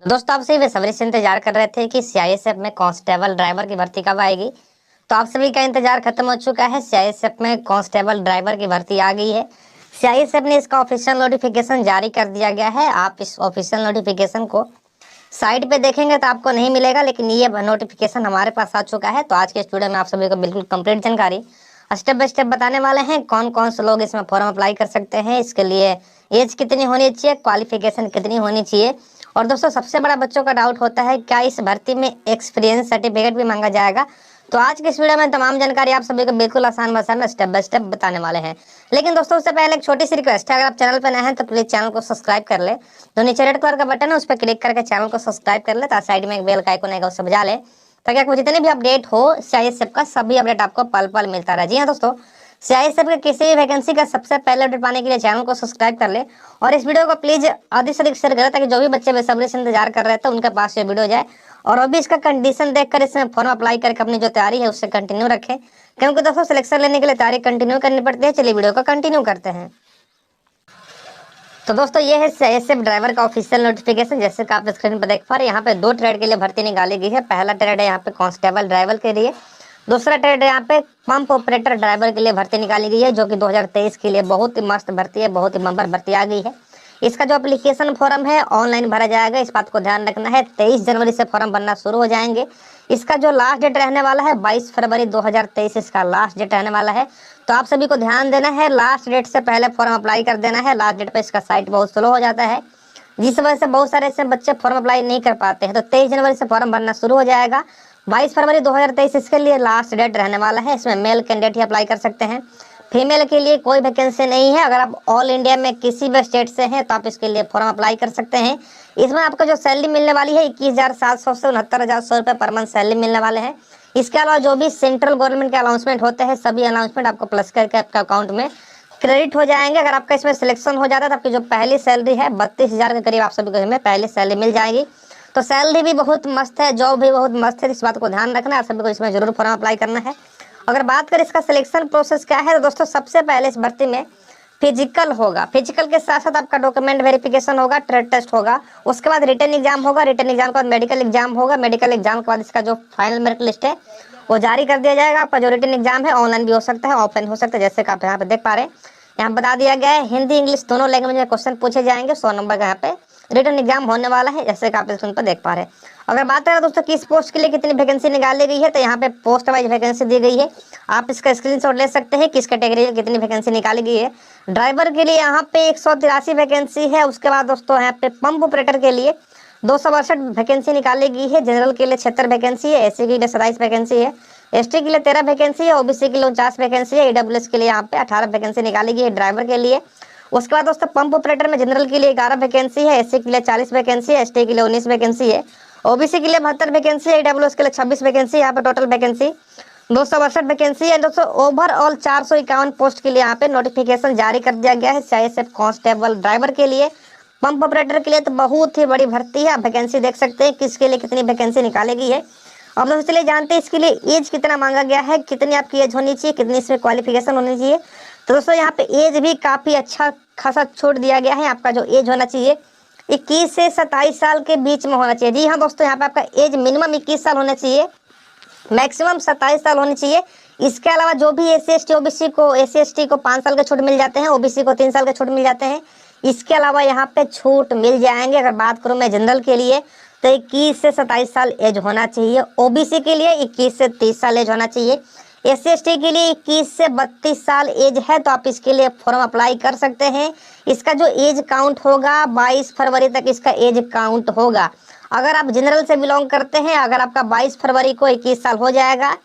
दोस्तों, आप सभी बेसब्री से इंतजार कर रहे थे कि सीआईएसएफ में कांस्टेबल ड्राइवर की भर्ती कब आएगी। तो आप सभी का इंतजार खत्म हो चुका है। सीआईएसएफ में कांस्टेबल ड्राइवर की भर्ती आ गई है। सीआईएसएफ ने इसका ऑफिशियल नोटिफिकेशन जारी कर दिया गया है। आप इस ऑफिशियल नोटिफिकेशन को साइट पे देखेंगे तो आपको नहीं मिलेगा, लेकिन ये नोटिफिकेशन हमारे पास आ चुका है। तो आज के स्टूडियो में आप सभी को बिल्कुल कंप्लीट जानकारी स्टेप बाय स्टेप बताने वाले हैं। कौन कौन से लोग इसमें फॉर्म अप्लाई कर सकते हैं, इसके लिए एज कितनी होनी चाहिए, क्वालिफिकेशन कितनी होनी चाहिए। और दोस्तों, सबसे बड़ा बच्चों का डाउट होता है क्या इस भर्ती में एक्सपीरियंस सर्टिफिकेट भी मांगा जाएगा। तो आज के इस वीडियो में तमाम जानकारी आप सभी को बिल्कुल आसान भाषा में स्टेप बाय स्टेप बताने वाले हैं। लेकिन दोस्तों, उससे पहले एक छोटी सी रिक्वेस्ट है, अगर आप चैनल पर नए हैं तो प्लीज चैनल को सब्सक्राइब कर ले। तो नीचे रेड कलर का बटन है, उस पर क्लिक करके चैनल को सब्सक्राइब कर ले। साइड में एक बेल का आइकन आएगा, उसे बजा ले, ताकि आपको जितने भी अपडेट हो सीआईएसएफ का सभी अपडेट आपको पल पल मिलता रहे। जी हाँ दोस्तों, सीआईएसएफ के किसी भी वैकेंसी का सबसे पहले अपडेट पाने के लिए चैनल को सब्सक्राइब कर ले और इस वीडियो को प्लीज अधिक से अधिक शेयर करें, ताकि जो भी बच्चे बेसब्री से इंतजार कर रहे थे उनके पास ये वीडियो जाए और अभी इसका कंडीशन देखकर इसमें फॉर्म अप्लाई करके अपनी जो तैयारी है उससे कंटिन्यू रखें, क्योंकि दोस्तों सिलेक्शन लेने के लिए तैयारी कंटिन्यू करनी पड़ती है। चलिए वीडियो को कंटिन्यू करते हैं। तो दोस्तों, ये है सीआईएसएफ ड्राइवर का ऑफिशियल नोटिफिकेशन। जैसे कि आप स्क्रीन पर देख पा रहे हैं, यहाँ पे दो ट्रेड के लिए भर्ती निकाली गई है। पहला ट्रेड है यहाँ पे कांस्टेबल ड्राइवर के लिए, दूसरा ट्रेड है यहाँ पे पंप ऑपरेटर ड्राइवर के लिए भर्ती निकाली गई है, जो कि 2023 के लिए बहुत ही मस्त भर्ती है, बहुत ही बम्पर भर्ती आ गई है। इसका जो एप्लीकेशन फॉर्म है ऑनलाइन भरा जाएगा, इस बात को ध्यान रखना है। 23 जनवरी से फॉर्म भरना शुरू हो जाएंगे। इसका जो लास्ट डेट रहने वाला है 22 फरवरी 2023 इसका लास्ट डेट रहने वाला है। तो आप सभी को ध्यान देना है, लास्ट डेट से पहले फॉर्म अप्लाई कर देना है। लास्ट डेट पे इसका साइट बहुत स्लो हो जाता है, जिस वजह से बहुत सारे ऐसे बच्चे फॉर्म अप्लाई नहीं कर पाते हैं। तो 23 जनवरी से फॉर्म भरना शुरू हो जाएगा। 22 फरवरी 2023 इसके लिए लास्ट डेट रहने वाला है। इसमें मेल कैंडिडेट ही अप्लाई कर सकते हैं, फीमेल के लिए कोई वैकेंसी नहीं है। अगर आप ऑल इंडिया में किसी भी स्टेट से हैं तो आप इसके लिए फॉर्म अप्लाई कर सकते हैं। इसमें आपको जो सैलरी मिलने वाली है 21,700 से 69,100 रुपये पर मंथ सैलरी मिलने वाले हैं। इसके अलावा जो भी सेंट्रल गवर्नमेंट के अनाउंसमेंट होते हैं सभी अनाउंसमेंट आपको प्लस करके आपका अकाउंट में क्रेडिट हो जाएंगे। अगर आपका इसमें सिलेक्शन हो जाता है तो आपकी जो पहली सैलरी है 32,000 के करीब आप सभी को इसमें पहली सैलरी मिल जाएगी। तो सैलरी भी बहुत मस्त है, जॉब भी बहुत मस्त है, इस बात को ध्यान रखना है। आप सभी को इसमें जरूर फॉर्म अप्लाई करना है। अगर बात करें इसका सिलेक्शन प्रोसेस क्या है, तो दोस्तों सबसे पहले इस भर्ती में फिजिकल होगा। फिजिकल के साथ साथ आपका डॉक्यूमेंट वेरिफिकेशन होगा, ट्रेड टेस्ट होगा, उसके बाद रिटन एग्जाम होगा, रिटन एग्जाम के बाद मेडिकल एग्जाम होगा, मेडिकल एग्जाम के बाद इसका जो फाइनल मेरिट लिस्ट है वो जारी कर दिया जाएगा। आपका जो रिटन एग्जाम है ऑनलाइन भी हो सकता है, ऑफलाइन हो सकता है। जैसे कि आप यहाँ पे देख पा रहे हैं, यहाँ बता दिया गया है हिंदी इंग्लिश दोनों लैंग्वेज में क्वेश्चन पूछे जाएंगे। 100 नंबर का यहाँ पे रिटन एग्जाम होने वाला है, जैसे कि आप स्क्रीन पर देख पा रहे हैं। अगर बात करें दोस्तों किस पोस्ट के लिए कितनी वैकेंसी निकाली गई है, तो यहाँ पे पोस्ट वाइज वैकेंसी दी गई है। आप इसका स्क्रीनशॉट ले सकते हैं किस कैटेगरी में कितनी वैकेंसी निकाली गई है। ड्राइवर के लिए यहाँ पे 183 वैकेंसी है। उसके बाद दोस्तों यहाँ पे पंप ऑपरेटर के लिए 262 वैकेंसी निकाली गई है। जनरल के लिए 76 वैकेंसी है, एससी के लिए 27 वैकेंसी है, एसटी के लिए 13 वैकेंसी है, ओबीसी के लिए 49 वैकेंसी है, ईडब्ल्यूएस के लिए यहाँ पे 18 वैकेंसी निकाली गई है ड्राइवर के लिए। उसके बाद दोस्तों पंप ऑपरेटर में जनरल के लिए 11 वैकेंसी है, एससी के लिए 40 वैकेंसी है, एसटी के लिए 19 वैकेंसी है, ओबीसी के लिए 72 वैकेंसी है, ईडब्ल्यूएस के लिए 26 वैकेंसी है। यहाँ पे टोटल वैकेंसी 262 वैकेंसी है। दोस्तों ओवरऑल 451 पोस्ट के लिए यहाँ पे नोटिफिकेशन जारी कर दिया गया है सीआईएसएफ कांस्टेबल ड्राइवर के लिए। पंप ऑपरेटर के लिए तो बहुत ही बड़ी भर्ती है। आप वैकेंसी देख सकते हैं किसके लिए कितनी वैकेंसी निकाली गई है। अब दोस्तों चलिए जानते हैं इसके लिए एज कितना मांगा गया है, कितनी आपकी एज होनी चाहिए, कितनी इसमें क्वालिफिकेशन होनी चाहिए। तो दोस्तों यहाँ पे एज भी काफी अच्छा खासा छूट दिया गया है। आपका जो एज होना चाहिए 21 से 27 साल के बीच में होना चाहिए। जी हाँ दोस्तों, यहाँ पे आपका एज मिनिमम 21 साल होना चाहिए, मैक्सिमम 27 साल होनी चाहिए। इसके अलावा जो भी एससी एसटी ओबीसी को 5 साल के छूट मिल जाते हैं, ओबीसी को 3 साल के छूट मिल जाते हैं। इसके अलावा यहाँ पे छूट मिल जाएंगे। अगर बात करूँ मैं जनरल के लिए तो 21 से 27 साल एज होना चाहिए, ओबीसी के लिए 21 से 30 साल एज होना चाहिए, एससी एसटी के लिए 21 से 32 साल एज है। तो आप इसके लिए फॉर्म अप्लाई कर सकते हैं। इसका जो एज काउंट होगा 22 फरवरी तक इसका एज काउंट होगा। अगर आप जनरल से बिलोंग करते हैं, अगर आपका 22 फरवरी को 21 साल हो जाएगा,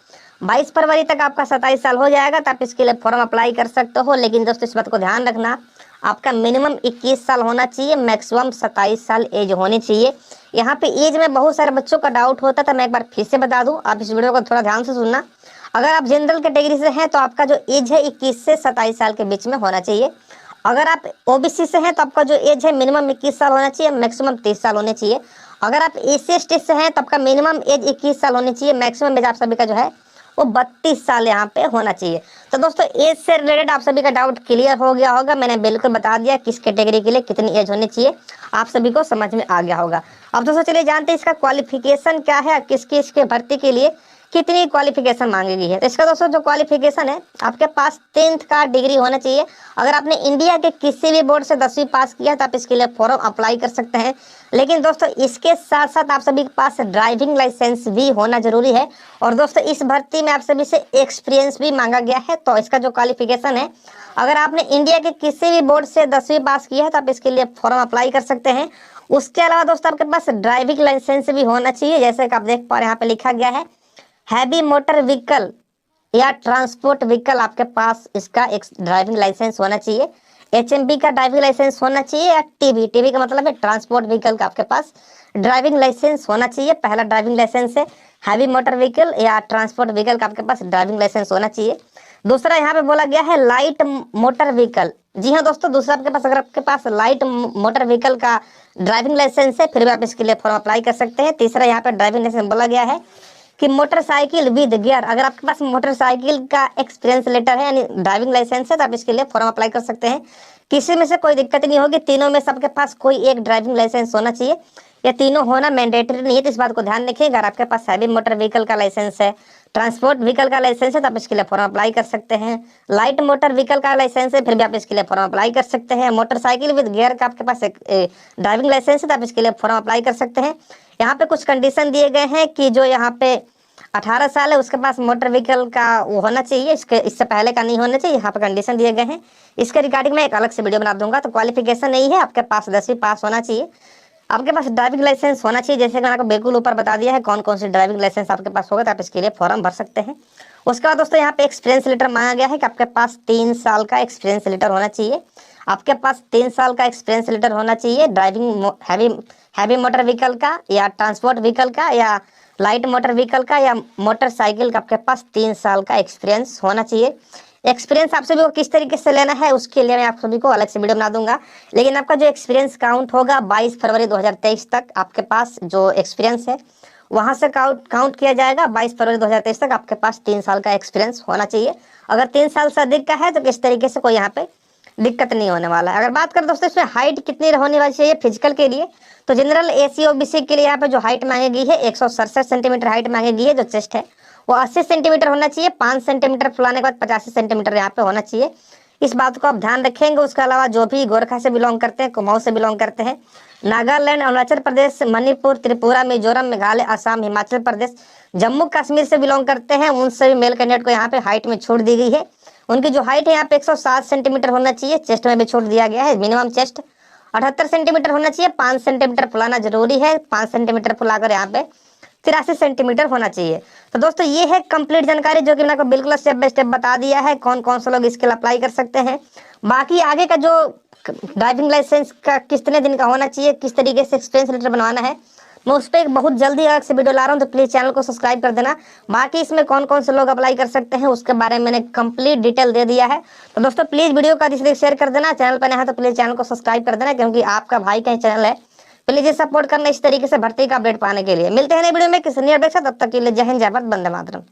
22 फरवरी तक आपका 27 साल हो जाएगा, तो आप इसके लिए फॉर्म अप्लाई कर सकते हो। लेकिन दोस्तों इस बात को ध्यान रखना, आपका मिनिमम 21 साल होना चाहिए, मैक्सिमम 27 साल एज होनी चाहिए। यहाँ पे एज में बहुत सारे बच्चों का डाउट होता था, मैं एक बार फिर से बता दूं, आप इस वीडियो को थोड़ा ध्यान से सुनना। अगर आप जनरल कैटेगरी से हैं तो आपका जो एज है 21 से 27 साल के बीच में होना चाहिए। अगर आप ओबीसी से हैं तो आपका जो एज है मिनिमम 21 साल होना चाहिए, मैक्सिमम 30 साल होने चाहिए। अगर आप एससी एसटी से हैं तो आपका मिनिमम एज 21 साल होनी चाहिए, मैक्सिमम एज आप सभी का जो है वो 32 साल यहाँ पे होना चाहिए। तो दोस्तों एज से रिलेटेड आप सभी का डाउट क्लियर हो गया होगा। मैंने बिल्कुल बता दिया किस कैटेगरी के लिए कितनी एज होनी चाहिए, आप सभी को समझ में आ गया होगा। अब दोस्तों चलिए जानते हैं इसका क्वालिफिकेशन क्या है, किस किस के भर्ती के लिए कितनी क्वालिफिकेशन मांगी गई है। तो इसका दोस्तों जो क्वालिफिकेशन है, आपके पास 10th का डिग्री होना चाहिए। अगर आपने इंडिया के किसी भी बोर्ड से 10वीं पास किया तो आप इसके लिए फॉर्म अप्लाई कर सकते हैं। लेकिन दोस्तों इसके साथ साथ आप सभी के पास ड्राइविंग लाइसेंस भी होना जरूरी है। और दोस्तों इस भर्ती में आप सभी से एक्सपीरियंस भी मांगा गया है। तो इसका जो क्वालिफिकेशन है, अगर आपने इंडिया के किसी भी बोर्ड से 10वीं पास किया है तो आप इसके लिए फॉर्म अप्लाई कर सकते हैं। उसके अलावा दोस्तों आपके पास ड्राइविंग लाइसेंस भी होना चाहिए। जैसे कि आप देख पा रहे हैं यहाँ पे लिखा गया है हैवी मोटर व्हीकल या ट्रांसपोर्ट व्हीकल, आपके पास इसका एक ड्राइविंग लाइसेंस होना चाहिए। HMB का ड्राइविंग लाइसेंस होना चाहिए या TB का मतलब है ट्रांसपोर्ट व्हीकल का आपके पास ड्राइविंग लाइसेंस होना चाहिए। पहला ड्राइविंग लाइसेंस है हैवी मोटर व्हीकल या ट्रांसपोर्ट व्हीकल का आपके पास ड्राइविंग लाइसेंस होना चाहिए। दूसरा यहाँ पे बोला गया है लाइट मोटर व्हीकल। जी हाँ दोस्तों, दूसरा आपके पास, अगर आपके पास लाइट मोटर व्हीकल का ड्राइविंग लाइसेंस है फिर भी आप इसके लिए फॉर्म अप्लाई कर सकते हैं। तीसरा यहाँ पे ड्राइविंग लाइसेंस बोला गया है कि मोटरसाइकिल विद गियर, अगर आपके पास मोटरसाइकिल का एक्सपीरियंस लेटर है यानी ड्राइविंग लाइसेंस है तो आप इसके लिए फॉर्म अप्लाई कर सकते हैं। किसी में से कोई दिक्कत नहीं होगी, तीनों में सबके पास कोई एक ड्राइविंग लाइसेंस होना चाहिए। ये तीनों होना मैंडेटरी नहीं है, तो इस बात को ध्यान रखिए। अगर आपके पास हैवी मोटर व्हीकल का लाइसेंस है, ट्रांसपोर्ट व्हीकल का लाइसेंस है तो आप इसके लिए फॉर्म अप्लाई कर सकते हैं। लाइट मोटर व्हीकल का लाइसेंस है फिर भी आप इसके लिए फॉर्म अप्लाई कर सकते हैं। मोटरसाइकिल विद गियर का आपके पास एक ड्राइविंग लाइसेंस है तो आप इसके लिए फॉर्म अप्लाई कर सकते हैं। यहाँ पे कुछ कंडीशन दिए गए हैं कि जो यहाँ पे 18 साल है उसके पास मोटर व्हीकल का वो होना चाहिए, इससे पहले का नहीं होना चाहिए। यहाँ पे कंडीशन दिए गए हैं, इसके रिगार्डिंग मैं एक अलग से वीडियो बना दूंगा। तो क्वालिफिकेशन नहीं है, आपके पास 10वीं पास होना चाहिए, आपके पास ड्राइविंग लाइसेंस होना चाहिए। जैसे कि मैंने आपको बिल्कुल ऊपर बता दिया है कौन कौन सी ड्राइविंग लाइसेंस आपके पास होगा तो आप इसके लिए फॉर्म भर सकते हैं। उसके बाद दोस्तों यहाँ पे एक्सपीरियंस लेटर मांगा गया है कि आपके पास 3 साल का एक्सपीरियंस लेटर होना चाहिए। आपके पास 3 साल का एक्सपीरियंस लेटर होना चाहिए ड्राइविंग हैवी मोटर व्हीकल का या ट्रांसपोर्ट व्हीकल का या लाइट मोटर व्हीकल का या मोटरसाइकिल का, आपके पास 3 साल का एक्सपीरियंस होना चाहिए। एक्सपीरियंस आप सभी को किस तरीके से लेना है उसके लिए मैं आप सभी को अलग से वीडियो बना दूंगा। लेकिन आपका जो एक्सपीरियंस काउंट होगा 22 फरवरी 2023 तक आपके पास जो एक्सपीरियंस है वहां से काउंट किया जाएगा। 22 फरवरी 2023 तक आपके पास 3 साल का एक्सपीरियंस होना चाहिए। अगर 3 साल से अधिक का है तो किस तरीके से कोई यहाँ पे दिक्कत नहीं होने वाला है। अगर बात करें दोस्तों इसमें हाइट कितनी होने वाली चाहिए फिजिकल के लिए, तो जनरल AC OBC के लिए यहाँ पे जो हाइट मांगी गई है 167 सेंटीमीटर हाइट मांगी गई है। जो चेस्ट है वो 80 सेंटीमीटर होना चाहिए, 5 सेंटीमीटर फुलाने के बाद 85 सेंटीमीटर यहाँ पे होना चाहिए। इस बात को आप ध्यान रखेंगे। उसके अलावा जो भी गोरखा से बिलोंग करते हैं, कुमाऊं से बिलोंग करते हैं, नागालैंड, अरुणाचल प्रदेश, मणिपुर, त्रिपुरा, मिजोरम, मेघालय, असम, हिमाचल प्रदेश, जम्मू कश्मीर से बिलोंग करते हैं, उन सभी मेल कैंडिडेट को यहाँ पे हाइट में छूट दी गई है। उनकी जो हाइट है यहाँ पे 107 सेंटीमीटर होना चाहिए। चेस्ट में भी छूट दिया गया है, मिनिमम चेस्ट 78 सेंटीमीटर होना चाहिए। 5 सेंटीमीटर फुलाना जरूरी है, 5 सेंटीमीटर फुलाकर यहाँ पे 83 सेंटीमीटर होना चाहिए। तो दोस्तों ये है कंप्लीट जानकारी जो कि मैंने आपको बिल्कुल स्टेप बाय स्टेप बता दिया है कौन कौन से लोग इसके लिए अप्लाई कर सकते हैं। बाकी आगे का जो ड्राइविंग लाइसेंस का कितने दिन का होना चाहिए, किस तरीके से एक्सपीरियंस लेटर बनवाना है, मैं उस पर बहुत जल्दी अलग से वीडियो ला रहा हूँ। तो प्लीज़ चैनल को सब्सक्राइब कर देना। बाकी इसमें कौन कौन से लोग अप्लाई कर सकते हैं उसके बारे में मैंने कंप्लीट डिटेल दे दिया है। तो दोस्तों प्लीज़ वीडियो का जिससे शेयर कर देना, चैनल पर नया है तो प्लीज़ चैनल को सब्सक्राइब कर देना, क्योंकि आपका भाई का चैनल है। प्लीज़ ये सपोर्ट करना इस तरीके से भर्ती का अपडेट पाने के लिए। मिलते हैं नई वीडियो में किसी नई अपडेट से, तब तक के लिए जय हिंद, जय भारत, वंदे मातरम।